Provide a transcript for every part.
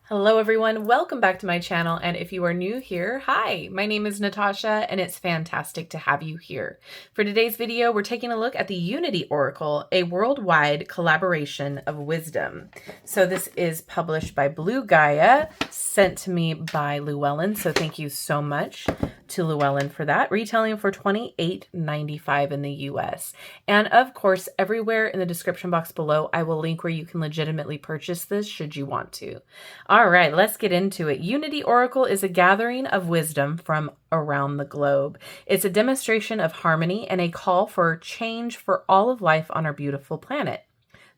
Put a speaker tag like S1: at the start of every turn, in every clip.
S1: Hello everyone, welcome back to my channel, and if you are new here, hi, my name is Natasha and it's fantastic to have you here. For today's video, we're taking a look at the Unity Oracle, a worldwide collaboration of wisdom. So this is published by Blue Gaia, sent to me by Llewellyn, so thank you so much to Llewellyn for that. Retailing for $28.95 in the US. And of course, everywhere in the description box below, I will link where you can legitimately purchase this should you want to. All right, let's get into it. Unity Oracle is a gathering of wisdom from around the globe. It's a demonstration of harmony and a call for change for all of life on our beautiful planet.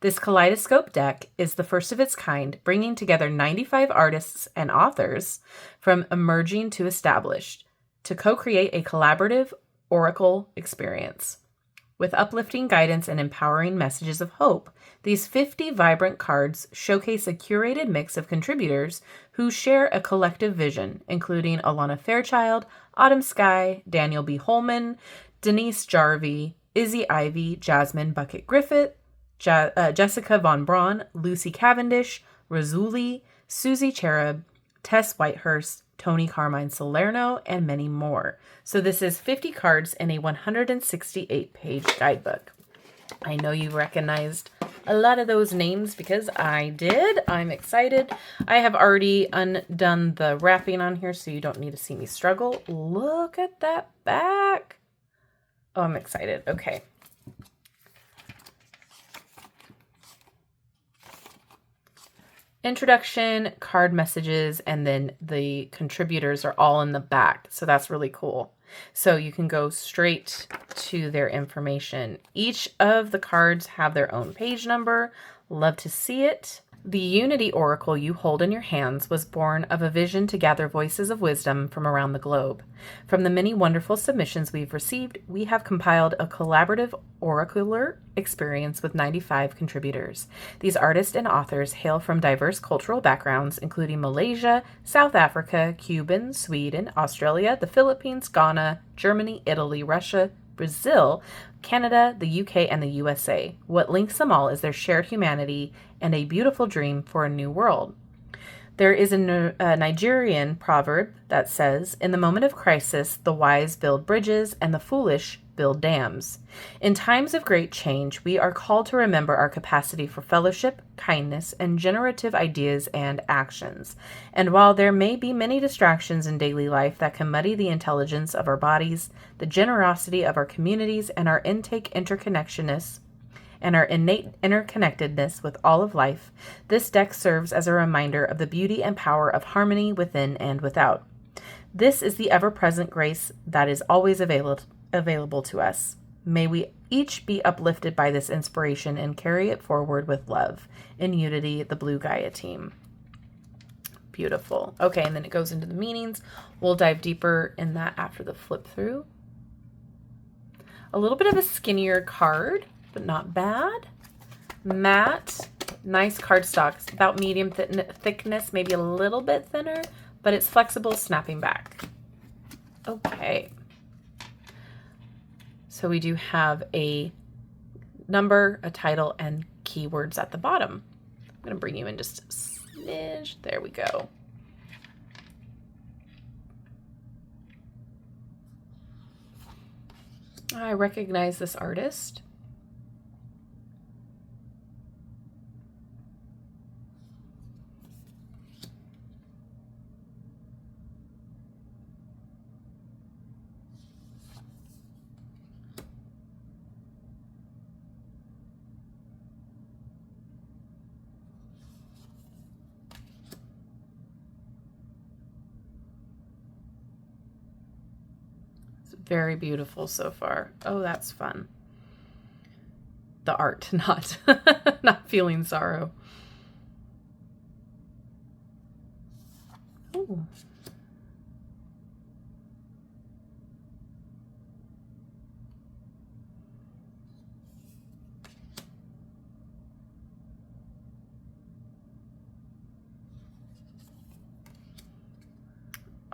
S1: This kaleidoscope deck is the first of its kind, bringing together 95 artists and authors from emerging to established to co-create a collaborative oracle experience. With uplifting guidance and empowering messages of hope, these 50 vibrant cards showcase a curated mix of contributors who share a collective vision, including Alana Fairchild, Autumn Sky, Daniel B. Holman, Denise Jarvie, Izzy Ivy, Jasmine Bucket Griffith, Jessica Von Braun, Lucy Cavendish, Razuli, Susie Cherub, Tess Whitehurst, Tony Carmine Salerno, and many more. So this is 50 cards in a 168-page guidebook. I know you recognized a lot of those names because I did. I'm excited. I have already undone the wrapping on here, so you don't need to see me struggle. Look at that back. Oh, I'm excited. Okay. Introduction, card messages, and then the contributors are all in the back. So that's really cool. So you can go straight to their information. Each of the cards have their own page number. Love to see it. The Unity Oracle you hold in your hands was born of a vision to gather voices of wisdom from around the globe. From the many wonderful submissions we've received, we have compiled a collaborative oracular experience with 95 contributors. These artists and authors hail from diverse cultural backgrounds, including Malaysia, South Africa, Cuba, Sweden, Australia, the Philippines, Ghana, Germany, Italy, Russia, Brazil, Canada, the UK, and the USA. What links them all is their shared humanity and a beautiful dream for a new world. There is a Nigerian proverb that says, "In the moment of crisis, the wise build bridges and the foolish build dams." In times of great change, we are called to remember our capacity for fellowship, kindness, and generative ideas and actions. And while there may be many distractions in daily life that can muddy the intelligence of our bodies, the generosity of our communities, and our innate interconnectedness with all of life, this deck serves as a reminder of the beauty and power of harmony within and without. This is the ever-present grace that is always available to us. May we each be uplifted by this inspiration and carry it forward with love. In Unity, the Blue Gaia team. Beautiful. Okay, and then it goes into the meanings. We'll dive deeper in that after the flip through. A little bit of a skinnier card, but not bad. Matte, nice cardstock, about medium thickness, maybe a little bit thinner, but it's flexible, snapping back. Okay. So we do have a number, a title, and keywords at the bottom. I'm going to bring you in just a smidge. There we go. I recognize this artist. Very beautiful so far. Oh, that's fun. The art, not not feeling sorrow. Ooh.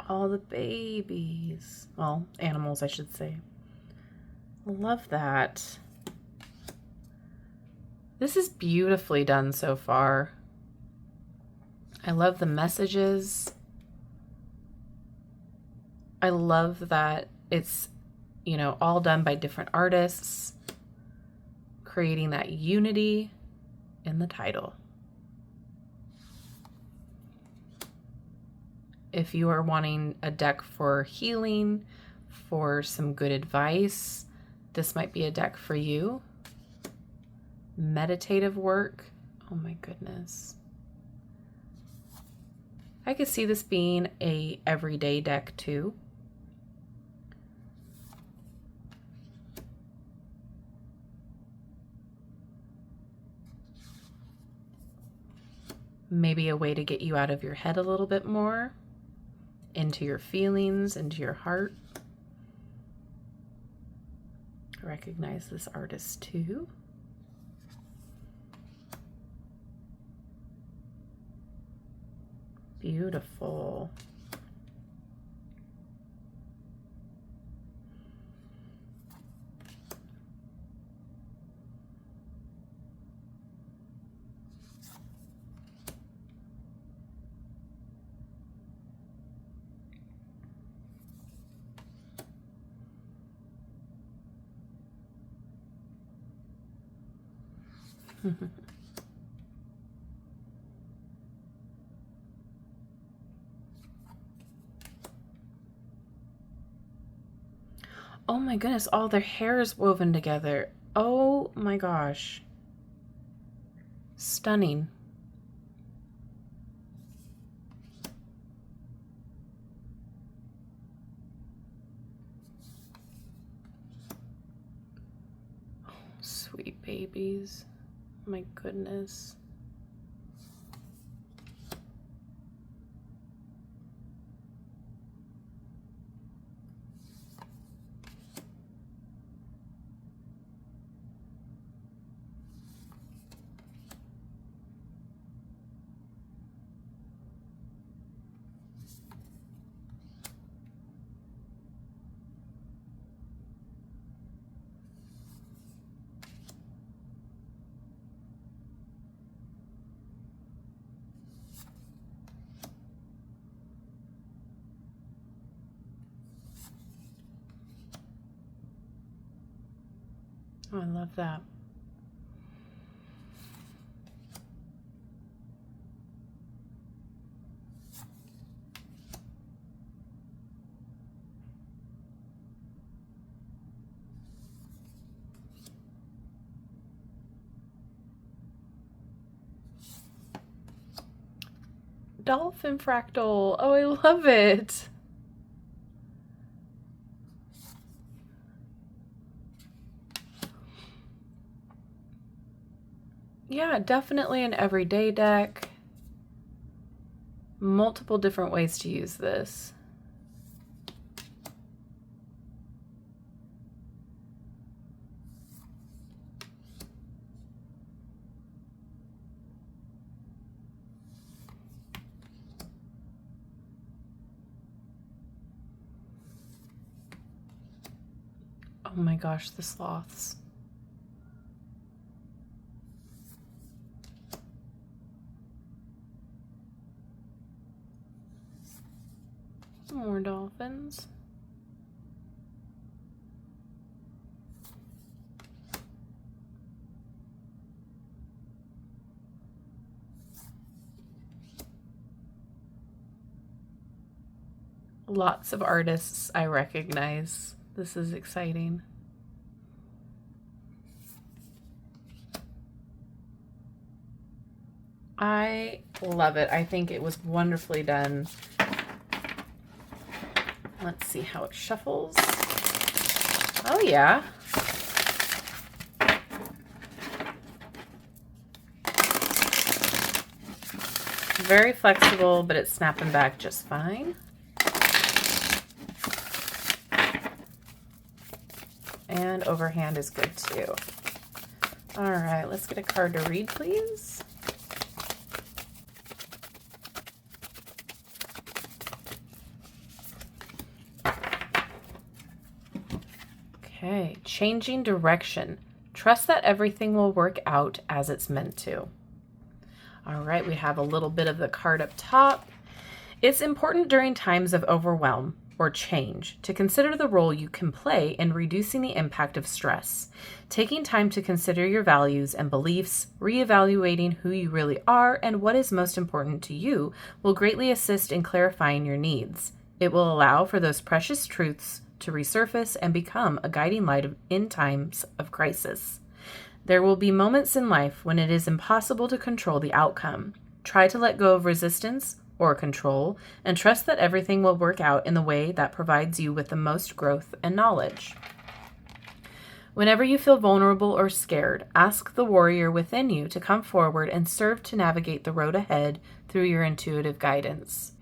S1: All the babies. Well, animals, I should say. Love that. This is beautifully done so far. I love the messages. I love that it's, you know, all done by different artists, creating that unity in the title. If you are wanting a deck for healing, for some good advice, this might be a deck for you. Meditative work. Oh my goodness. I could see this being a everyday deck too. Maybe a way to get you out of your head a little bit more, into your feelings, into your heart. I recognize this artist too. Beautiful. Oh my goodness, all their hair is woven together. Oh my gosh. Stunning. Oh, sweet babies. My goodness. Oh, I love that. Dolphin fractal. Oh, I love it. Yeah, definitely an everyday deck. Multiple different ways to use this. Oh my gosh, the sloths. More dolphins. Lots of artists I recognize. This is exciting. I love it. I think it was wonderfully done. Let's see how it shuffles. Oh yeah. Very flexible, but it's snapping back just fine. And overhand is good too. All right, let's get a card to read, please. Okay, changing direction. Trust that everything will work out as it's meant to. All right, we have a little bit of the card up top. It's important during times of overwhelm or change to consider the role you can play in reducing the impact of stress. Taking time to consider your values and beliefs, reevaluating who you really are and what is most important to you will greatly assist in clarifying your needs. It will allow for those precious truths to resurface and become a guiding light in times of crisis. There will be moments in life when it is impossible to control the outcome. Try to let go of resistance or control and trust that everything will work out in the way that provides you with the most growth and knowledge. Whenever you feel vulnerable or scared, ask the warrior within you to come forward and serve to navigate the road ahead through your intuitive guidance.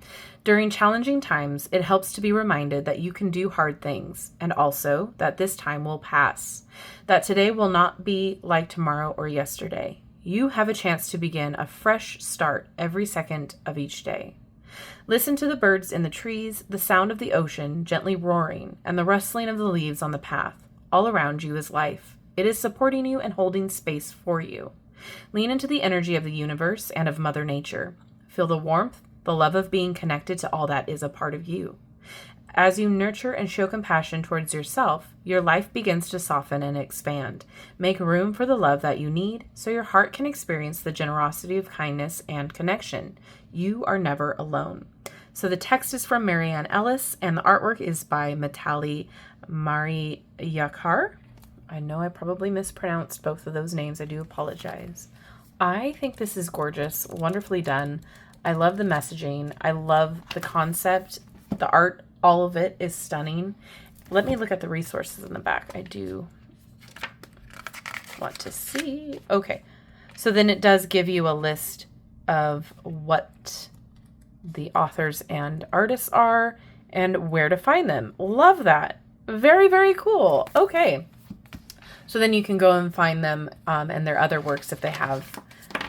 S1: During challenging times, it helps to be reminded that you can do hard things, and also that this time will pass, that today will not be like tomorrow or yesterday. You have a chance to begin a fresh start every second of each day. Listen to the birds in the trees, the sound of the ocean gently roaring, and the rustling of the leaves on the path. All around you is life. It is supporting you and holding space for you. Lean into the energy of the universe and of Mother Nature. Feel the warmth, the love of being connected to all that is a part of you. As you nurture and show compassion towards yourself, your life begins to soften and expand. Make room for the love that you need so your heart can experience the generosity of kindness and connection. You are never alone. So the text is from Marianne Ellis, and the artwork is by Mitali Mariyakar. I know I probably mispronounced both of those names. I do apologize. I think this is gorgeous, wonderfully done. I love the messaging. I love the concept. The art, all of it is stunning. Let me look at the resources in the back. I do want to see. Okay, so then it does give you a list of what the authors and artists are and where to find them. Love that. Very, very cool. Okay, so then you can go and find them and their other works if they have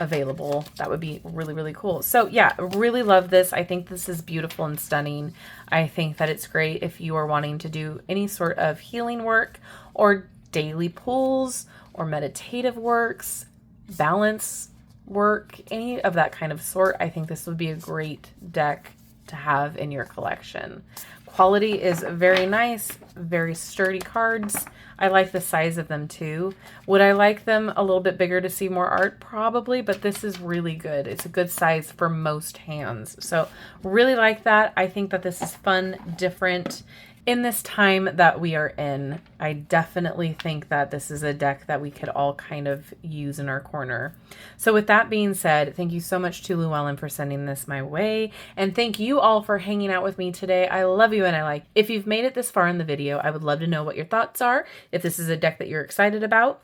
S1: available. That would be really, really cool. So yeah, really love this. I think this is beautiful and stunning. I think that it's great if you are wanting to do any sort of healing work or daily pulls or meditative works, balance work, any of that kind of sort. I think this would be a great deck to have in your collection. Quality is very nice, very sturdy cards. I like the size of them too. Would I like them a little bit bigger to see more art? Probably, but this is really good. It's a good size for most hands. So really like that. I think that this is fun, different. In this time that we are in, I definitely think that this is a deck that we could all kind of use in our corner. So with that being said, thank you so much to Llewellyn for sending this my way. And thank you all for hanging out with me today. I love you and I like. If you've made it this far in the video, I would love to know what your thoughts are. If this is a deck that you're excited about.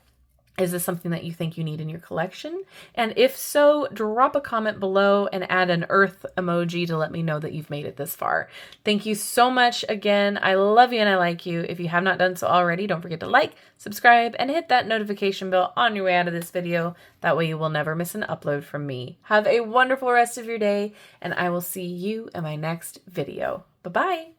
S1: Is this something that you think you need in your collection? And if so, drop a comment below and add an earth emoji to let me know that you've made it this far. Thank you so much again. I love you and I like you. If you have not done so already, don't forget to like, subscribe, and hit that notification bell on your way out of this video. That way you will never miss an upload from me. Have a wonderful rest of your day, and I will see you in my next video. Bye-bye.